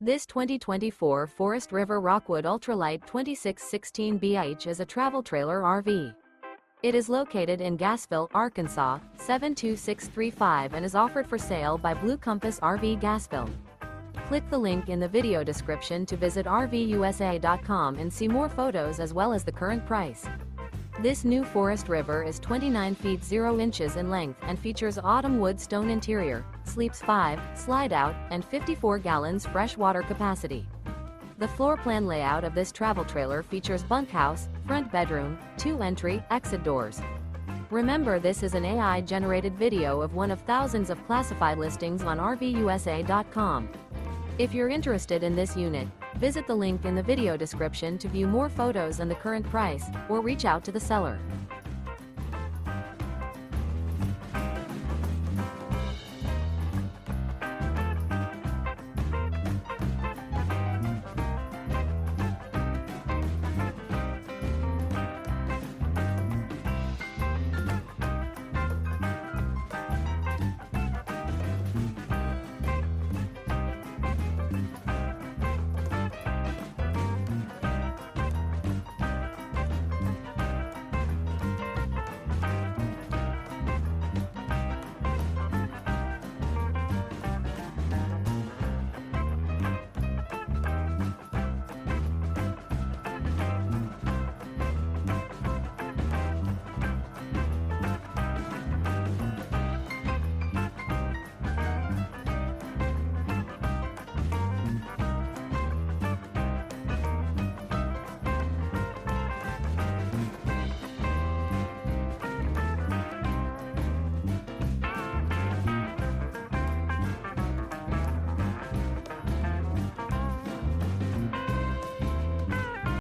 This 2024 Forest River Rockwood Ultralight 2616BH is a travel trailer RV. It is located in Gassville, Arkansas, 72635 and is offered for sale by Blue Compass RV Gassville. Click the link in the video description to visit RVUSA.com and see more photos as well as the current price. This new Forest River is 29 feet 0 inches in length and features autumn wood stone interior, sleeps 5, slide-out, and 54 gallons fresh water capacity. The floor plan layout of this travel trailer features bunkhouse, front bedroom, 2 entry, exit doors. Remember, this is an AI-generated video of one of thousands of classified listings on RVUSA.com. If you're interested in this unit, visit the link in the video description to view more photos and the current price, or reach out to the seller.